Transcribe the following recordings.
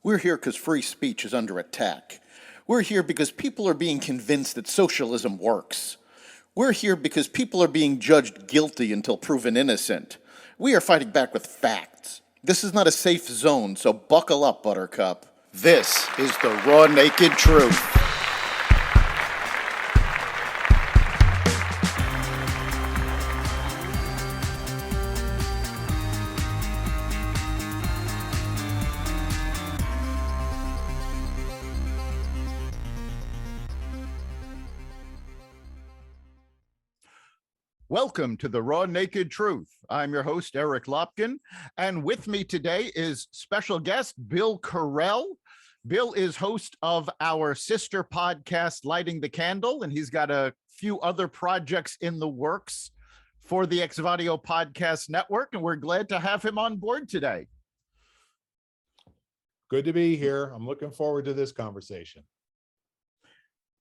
We're here because free speech is under attack. We're here because people are being convinced that socialism works. We're here because people are being judged guilty until proven innocent. We are fighting back with facts. This is not a safe zone, so buckle up, Buttercup. This is the raw, naked truth. Welcome to the Raw Naked Truth. I'm your host, Eric Lopkin, and with me today is special guest Bill Correll. Bill is host of our sister podcast, Lighting the Candle, and he's got a few other projects in the works for the Exvadio Podcast Network, and we're glad to have him on board today. Good to be here. I'm looking forward to this conversation.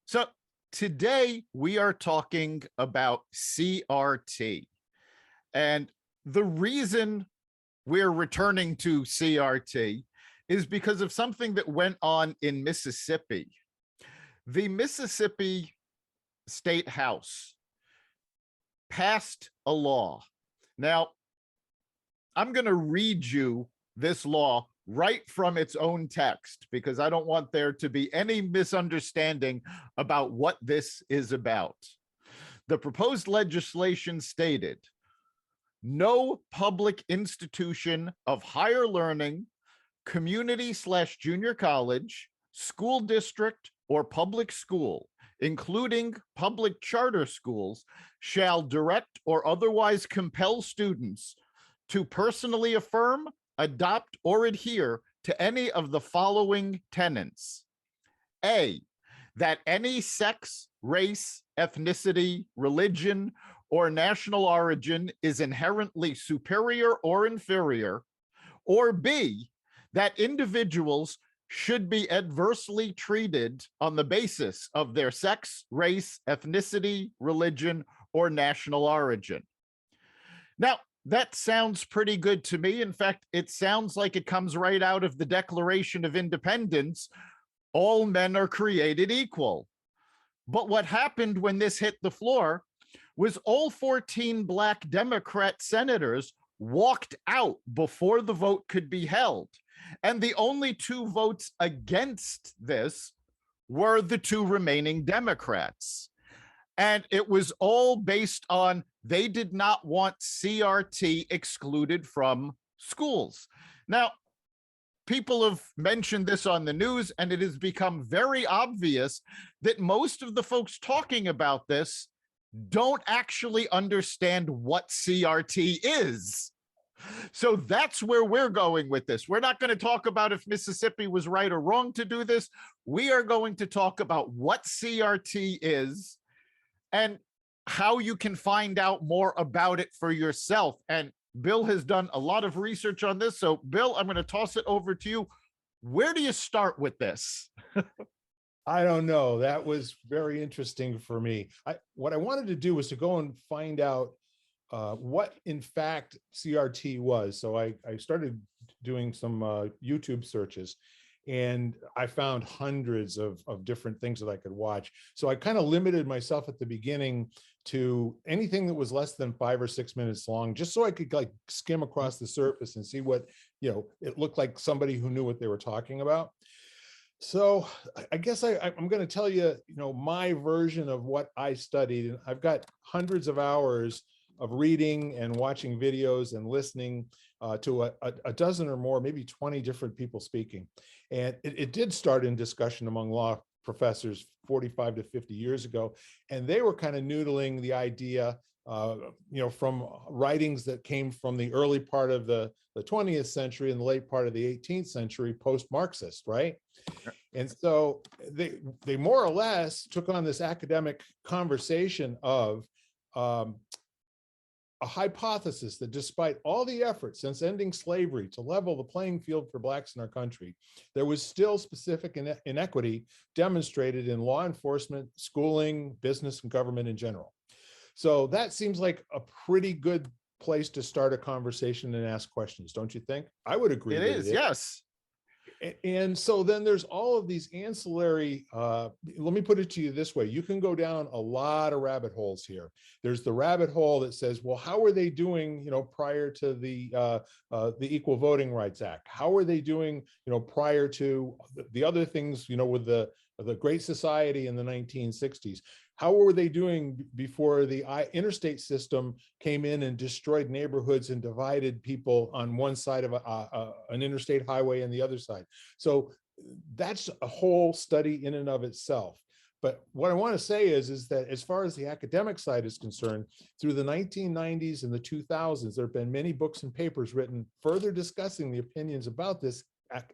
So, today, we are talking about CRT. And the reason we're returning to CRT is because of something that went on in Mississippi. The Mississippi State House passed a law. Now, I'm going to read you this law right from its own text, because I don't want there to be any misunderstanding about what this is about. The proposed legislation stated, no public institution of higher learning, community/junior college, school district, or public school, including public charter schools, shall direct or otherwise compel students to personally affirm, adopt, or adhere to any of the following tenets. A, that any sex, race, ethnicity, religion, or national origin is inherently superior or inferior. Or B, that individuals should be adversely treated on the basis of their sex, race, ethnicity, religion, or national origin. Now, that sounds pretty good to me. In fact, it sounds like it comes right out of the Declaration of Independence. All men are created equal. But what happened when this hit the floor was all 14 Black Democrat senators walked out before the vote could be held. And the only two votes against this were the two remaining Democrats. And it was all based on they did not want CRT excluded from schools. Now, people have mentioned this on the news, and it has become very obvious that most of the folks talking about this don't actually understand what CRT is. So that's where we're going with this. We're not going to talk about if Mississippi was right or wrong to do this. We are going to talk about what CRT is and how you can find out more about it for yourself. And Bill has done a lot of research on this. So Bill, I'm going to toss it over to you. Where do you start with this? I don't know. That was very interesting for me. What I wanted to do was to go and find out what in fact CRT was. So I started doing some YouTube searches, and I found hundreds of different things that I could watch. So I kind of limited myself at the beginning to anything that was less than 5 or 6 minutes long, just so I could like skim across the surface and see what, it looked like somebody who knew what they were talking about. So I guess I'm going to tell you, my version of what I studied. And I've got hundreds of hours of reading and watching videos and listening to a dozen or more, maybe 20 different people speaking. And it did start in discussion among law professors 45 to 50 years ago. And they were kind of noodling the idea, from writings that came from the early part of the 20th century and the late part of the 18th century, post-Marxist, right? And so they more or less took on this academic conversation of a hypothesis that despite all the efforts since ending slavery to level the playing field for Blacks in our country, there was still specific inequity demonstrated in law enforcement, schooling, business, and government in general. So that seems like a pretty good place to start a conversation and ask questions, don't you think? I would agree. It is, yes. And so then there's all of these ancillary, let me put it to you this way. You can go down a lot of rabbit holes here. There's the rabbit hole that says, well, how are they doing, prior to the Equal Voting Rights Act? How are they doing, prior to the other things, with the Great Society in the 1960s? How were they doing before the interstate system came in and destroyed neighborhoods and divided people on one side of an interstate highway and the other side? So that's a whole study in and of itself. But what I want to say is that as far as the academic side is concerned, through the 1990s and the 2000s, there have been many books and papers written further discussing the opinions about this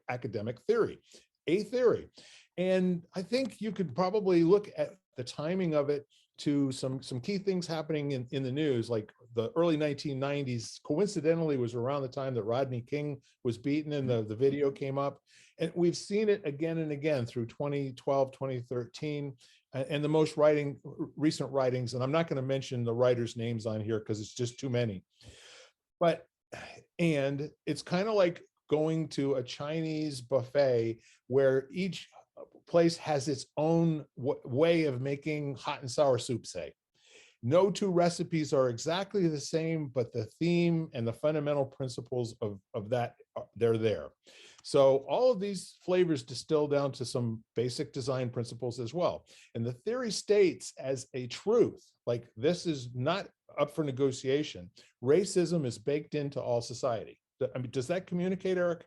academic theory, a theory. And I think you could probably look at the timing of it to some key things happening in the news, like the early 1990s, coincidentally was around the time that Rodney King was beaten and the video came up. And we've seen it again and again through 2012, 2013, and the most recent writings. And I'm not going to mention the writers' names on here because it's just too many. And it's kind of like going to a Chinese buffet where each place has its own way of making hot and sour soup, say. No two recipes are exactly the same, but the theme and the fundamental principles of that, they're there. So all of these flavors distill down to some basic design principles as well. And the theory states as a truth, like this is not up for negotiation, racism is baked into all society. I mean, does that communicate, Eric?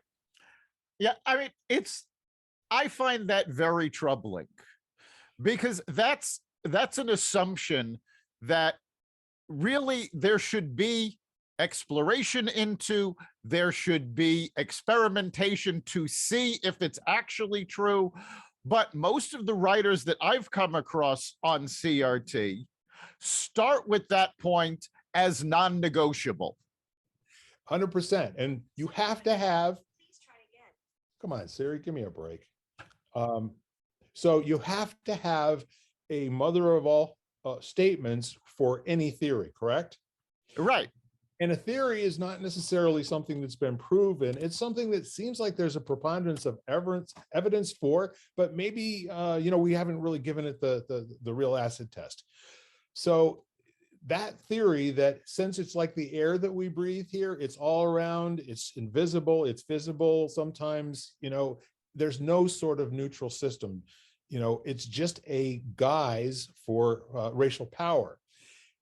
Yeah, I mean, I find that very troubling because that's an assumption that really there should be exploration into, there should be experimentation to see if it's actually true. But most of the writers that I've come across on CRT start with that point as non-negotiable. 100%. And you have to have, come on, Siri, give me a break. So you have to have a mother of all statements for any theory, correct? Right. And a theory is not necessarily something that's been proven. It's something that seems like there's a preponderance of evidence for, but maybe we haven't really given it the real acid test. So that theory that since it's like the air that we breathe here, it's all around, it's invisible, it's visible. Sometimes, there's no sort of neutral system. It's just a guise for racial power.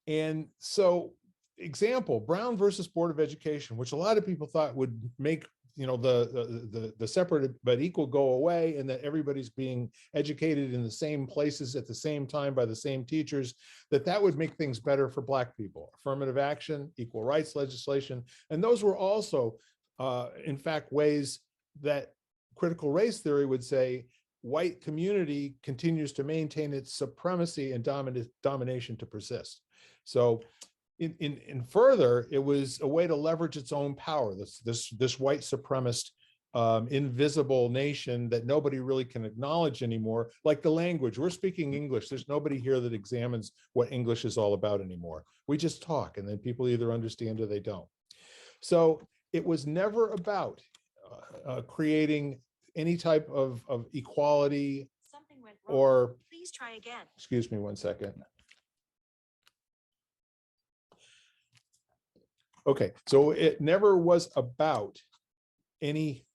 And so, example, Brown versus Board of Education, which a lot of people thought would make the separate but equal go away, and that everybody's being educated in the same places at the same time by the same teachers, that would make things better for Black people. Affirmative action, equal rights legislation, and those were also, in fact, ways that critical race theory would say white community continues to maintain its supremacy and domination to persist. So in further, it was a way to leverage its own power, this white supremacist invisible nation that nobody really can acknowledge anymore, like the language. We're speaking English. There's nobody here that examines what English is all about anymore. We just talk, and then people either understand or they don't. So it was never about creating any type of equality. Something went wrong. Or please try again. Excuse me one second. Okay, so it never was about any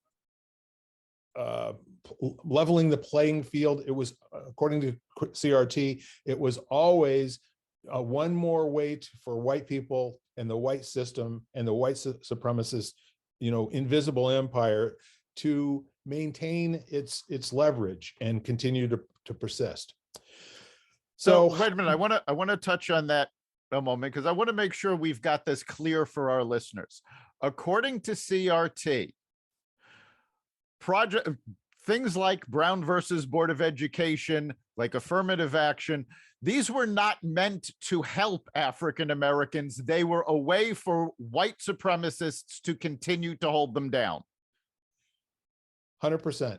leveling the playing field. It was, according to CRT, it was always one more way for white people and the white system and the white supremacist, invisible empire to maintain its leverage and continue to persist. So wait a minute, I want to touch on that a moment because I want to make sure we've got this clear for our listeners. According to CRT, things like Brown versus Board of Education, like affirmative action, these were not meant to help African Americans. They were a way for white supremacists to continue to hold them down. 100%.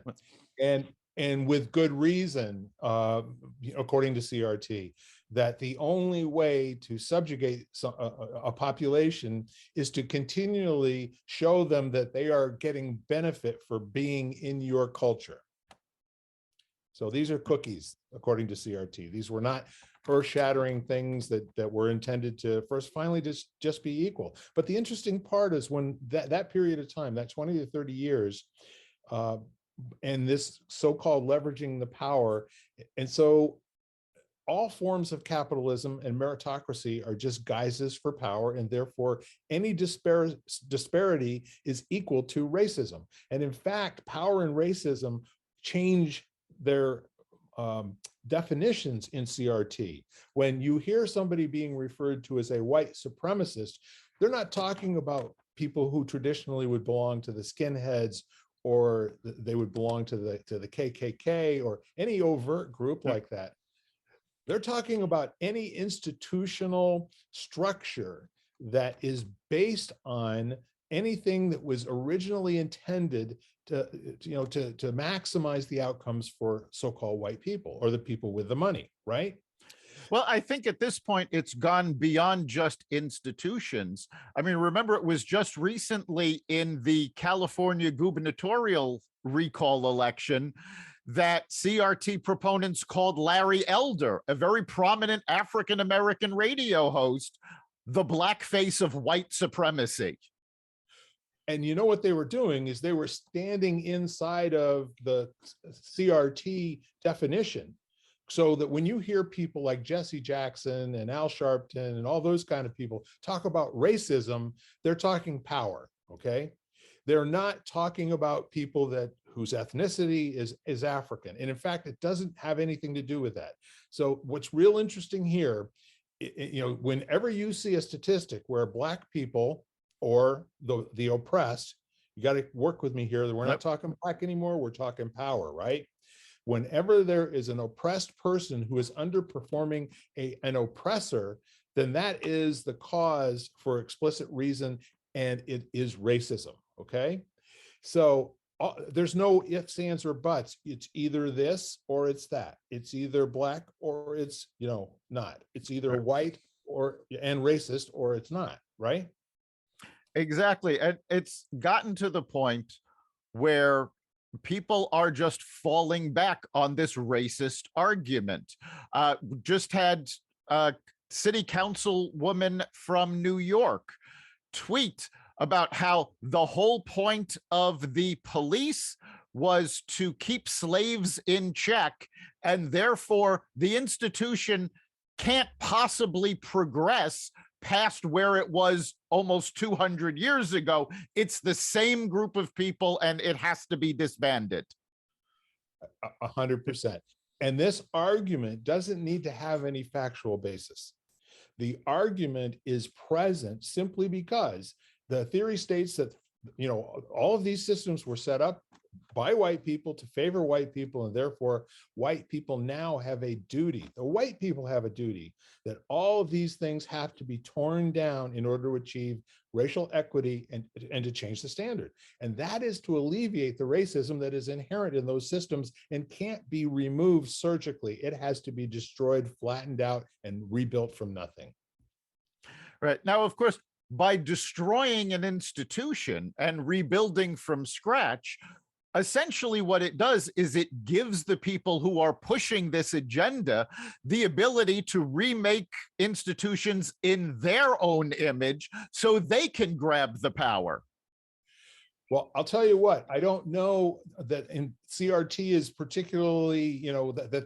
And with good reason, according to CRT. that the only way to subjugate a population is to continually show them that they are getting benefit for being in your culture. So these are cookies, according to CRT. These were not earth-shattering things that were intended to finally just be equal. But the interesting part is when that period of time, that 20 to 30 years, and this so-called leveraging the power, and so all forms of capitalism and meritocracy are just guises for power, and therefore any disparity is equal to racism. And in fact, power and racism change their definitions in CRT. When you hear somebody being referred to as a white supremacist, they're not talking about people who traditionally would belong to the skinheads, or they would belong to the KKK or any overt group like that. They're talking about any institutional structure that is based on anything that was originally intended to maximize the outcomes for so-called white people, or the people with the money, right? Well, I think at this point, it's gone beyond just institutions. I mean, remember, it was just recently in the California gubernatorial recall election that CRT proponents called Larry Elder, a very prominent African-American radio host, the blackface of white supremacy. And you know what they were doing is they were standing inside of the CRT definition, so that when you hear people like Jesse Jackson and Al Sharpton and all those kind of people talk about racism, they're talking power, okay? They're not talking about people whose ethnicity is African. And in fact, it doesn't have anything to do with that. So what's real interesting here, whenever you see a statistic where Black people or the oppressed, you got to work with me here. We're not talking Black anymore. We're talking power, right? Whenever there is an oppressed person who is underperforming an oppressor, then that is the cause for explicit reason, and it is racism, okay? So there's no ifs, ands, or buts. It's either this or it's that. It's either Black or it's, not. It's either white and racist, or it's not, right? Exactly. And it's gotten to the point where people are just falling back on this racist argument. Just had a city councilwoman from New York tweet about how the whole point of the police was to keep slaves in check, and therefore the institution can't possibly progress past where it was almost 200 years ago. It's the same group of people, and it has to be disbanded. 100%. And this argument doesn't need to have any factual basis. The argument is present simply because the theory states that, all of these systems were set up by white people to favor white people, and therefore white people now have a duty. The white people have a duty that all of these things have to be torn down in order to achieve racial equity and to change the standard. And that is to alleviate the racism that is inherent in those systems and can't be removed surgically. It has to be destroyed, flattened out, and rebuilt from nothing. Right. Now, of course, by destroying an institution and rebuilding from scratch, essentially what it does is it gives the people who are pushing this agenda the ability to remake institutions in their own image so they can grab the power. Well, I'll tell you what, I don't know that in CRT is particularly,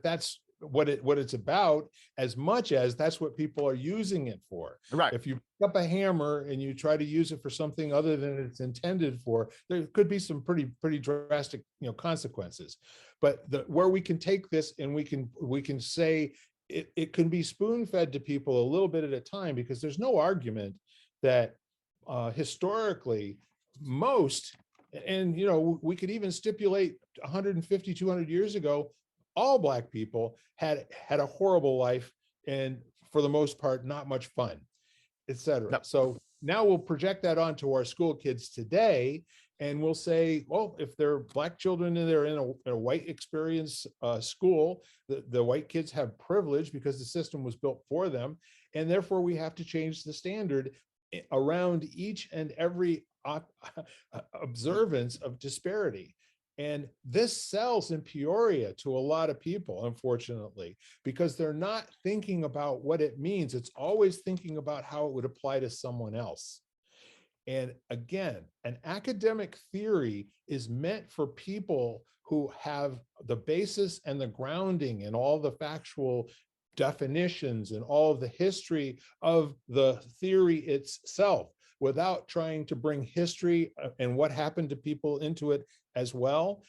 that's what it's about, as much as that's what people are using it for. Right. If you pick up a hammer and you try to use it for something other than it's intended for, there could be some pretty drastic, consequences. But where we can take this and we can say it can be spoon-fed to people a little bit at a time, because there's no argument that historically most, and we could even stipulate 150, 200 years ago, all Black people had a horrible life, and for the most part, not much fun, etc. Yep. So now we'll project that onto our school kids today, And we'll say, well, if they're Black children and they're in a white experience school, the white kids have privilege because the system was built for them. And therefore we have to change the standard around each and every observance of disparity. And this sells in Peoria to a lot of people, unfortunately, because they're not thinking about what it means. It's always thinking about how it would apply to someone else. And again, an academic theory is meant for people who have the basis and the grounding and all the factual definitions and all of the history of the theory itself, without trying to bring history and what happened to people into it as well.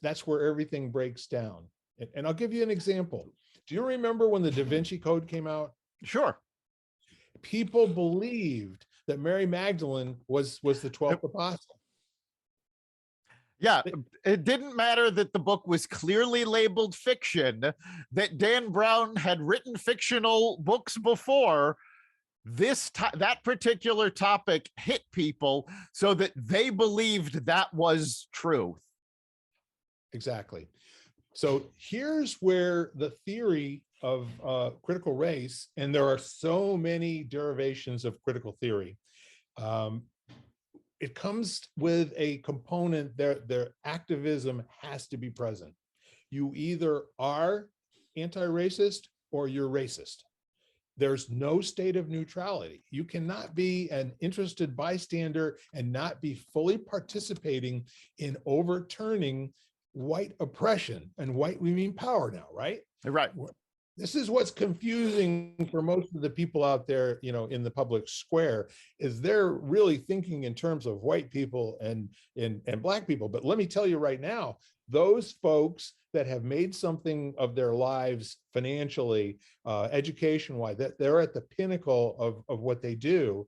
That's where everything breaks down. And I'll give you an example. Do you remember when the Da Vinci Code came out? Sure. People believed that Mary Magdalene was the 12th apostle. Yeah, it didn't matter that the book was clearly labeled fiction, that Dan Brown had written fictional books before. That particular topic hit people so that they believed that was truth. Exactly. So here's where the theory of critical race, and there are so many derivations of critical theory, it comes with a component that their activism has to be present. You either are anti-racist or you're racist. There's no state of neutrality. You cannot be an interested bystander and not be fully participating in overturning white oppression. And white, we mean power now, right? Right. This is what's confusing for most of the people out there, in the public square, is they're really thinking in terms of white people and Black people. But let me tell you right now, those folks that have made something of their lives financially, education-wise, that they're at the pinnacle of what they do,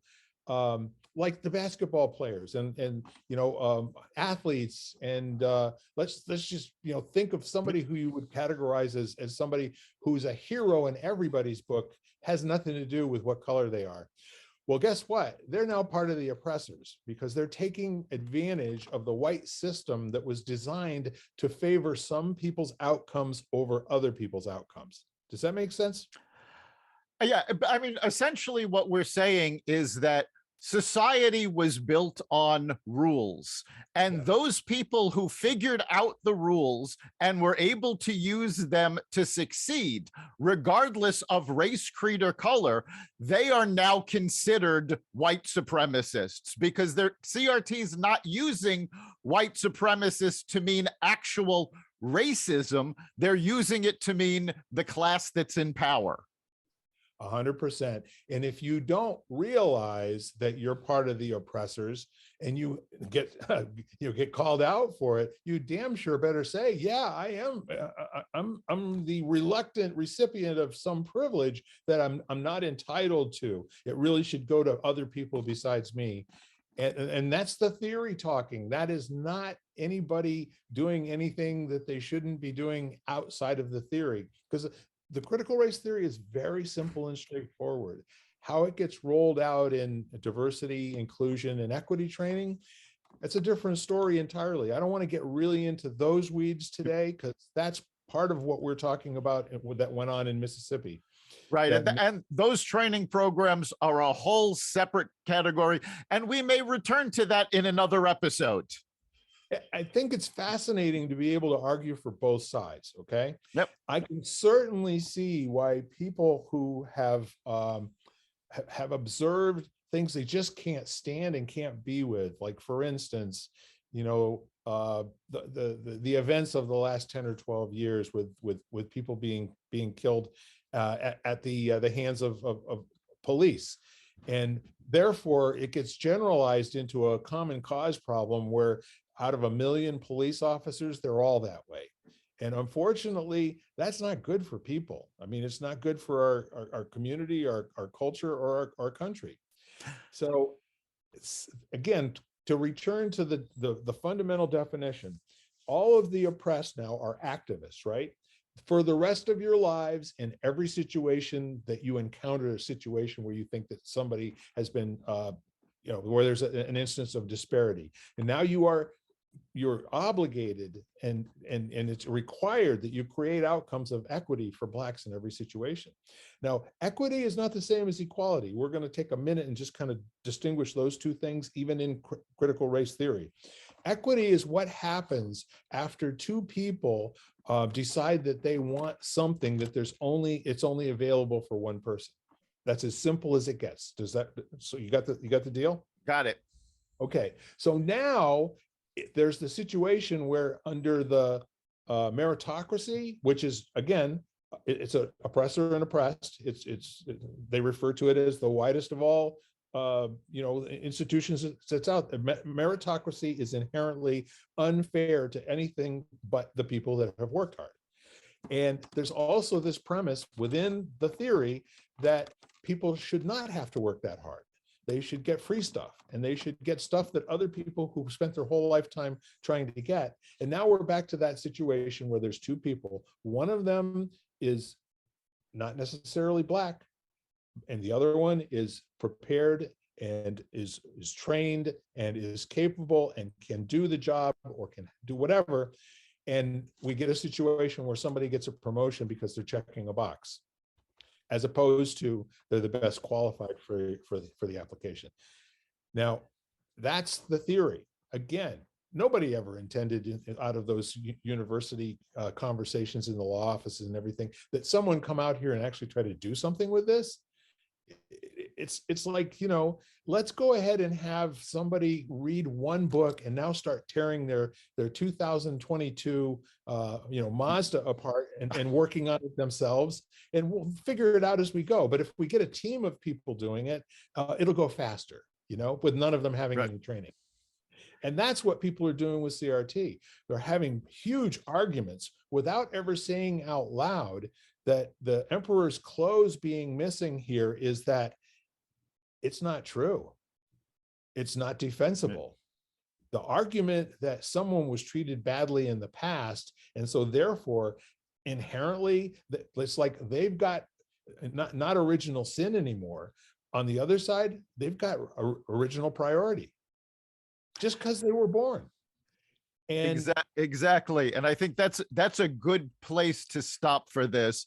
like the basketball players and athletes, and let's just think of somebody who you would categorize as somebody who's a hero in everybody's book, has nothing to do with what color they are. Well, guess what? They're now part of the oppressors because they're taking advantage of the white system that was designed to favor some people's outcomes over other people's outcomes. Does that make sense? Yeah, I mean, essentially what we're saying is that society was built on rules, and those people who figured out the rules and were able to use them to succeed, regardless of race, creed, or color, they are now considered white supremacists because their CRT is not using white supremacists to mean actual racism. They're using it to mean the class that's in power. 100%. And if you don't realize that you're part of the oppressors and you get called out for it, you damn sure better say, yeah, I am. I'm the reluctant recipient of some privilege that I'm not entitled to. It really should go to other people besides me. And that's the theory talking. That is not anybody doing anything that they shouldn't be doing outside of the theory, because the critical race theory is very simple and straightforward. How it gets rolled out in diversity, inclusion, and equity training, that's a different story entirely. I don't want to get really into those weeds today because that's part of what we're talking about that went on in Mississippi. Right. And those training programs are a whole separate category, and we may return to that in another episode. I think it's fascinating to be able to argue for both sides. Okay. Yep. I can certainly see why people who have observed things they just can't stand and can't be with, like, for instance, the events of the last 10 or 12 years with people being killed at the hands of police. And therefore it gets generalized into a common cause problem where out of 1 million police officers, they're all that way. And unfortunately, that's not good for people. I mean, it's not good for our community, our culture, or our country. So again, to return to the fundamental definition, all of the oppressed now are activists, right? For the rest of your lives, in every situation that you encounter a situation where you think that somebody has been where there's an instance of disparity, and now you're obligated and it's required that you create outcomes of equity for Blacks in every situation. Now, equity is not the same as equality. We're going to take a minute and just kind of distinguish those two things, even in critical race theory. Equity is what happens after two people decide that they want something that it's only available for one person. That's as simple as it gets. So you got the deal? Got it. Okay. So now there's the situation where under the meritocracy, which is, again, it's an oppressor and oppressed. They refer to it as the widest of all institutions that's out there. Meritocracy is inherently unfair to anything but the people that have worked hard. And there's also this premise within the theory that people should not have to work that hard. They should get free stuff, and they should get stuff that other people who spent their whole lifetime trying to get. And now we're back to that situation where there's two people. One of them is not necessarily Black, and the other one is prepared and is trained and is capable and can do the job or can do whatever. And we get a situation where somebody gets a promotion because they're checking a box, as opposed to they're the best qualified for the application. Now, that's the theory. Again, nobody ever intended out of those university conversations in the law offices and everything that someone come out here and actually try to do something with this. It's like, let's go ahead and have somebody read one book and now start tearing their 2022 Mazda apart and working on it themselves, and we'll figure it out as we go. But if we get a team of people doing it, it'll go faster, with none of them having any training. And that's what people are doing with CRT. They're having huge arguments without ever saying out loud that the emperor's clothes being missing here is that it's not true. It's not defensible. The argument that someone was treated badly in the past, and so therefore inherently it's like they've got not original sin anymore. On the other side, they've got original priority just because they were born. And exactly. And I think that's a good place to stop for this,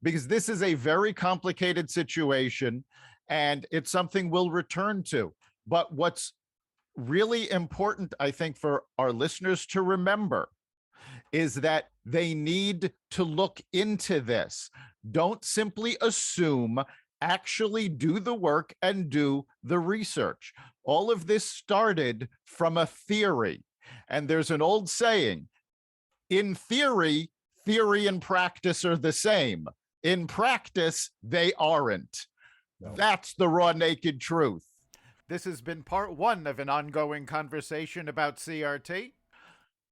because this is a very complicated situation and it's something we'll return to. But what's really important, I think, for our listeners to remember is that they need to look into this. Don't simply assume, actually do the work and do the research. All of this started from a theory. And there's an old saying, in theory, theory and practice are the same. In practice, they aren't. No. That's the raw, naked truth. This has been part one of an ongoing conversation about CRT.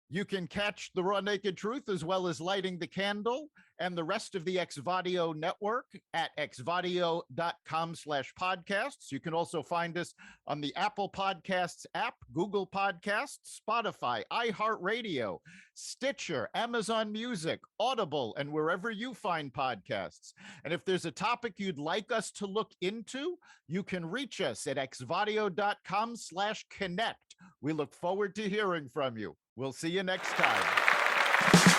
You can catch the raw, naked truth as well as Lighting the Candle and the rest of the Xvadio network at xvadio.com/podcasts. You can also find us on the Apple Podcasts app, Google Podcasts, Spotify, iHeartRadio, Stitcher, Amazon Music, Audible, and wherever you find podcasts. And if there's a topic you'd like us to look into, you can reach us at xvadio.com/connect. We look forward to hearing from you. We'll see you next time.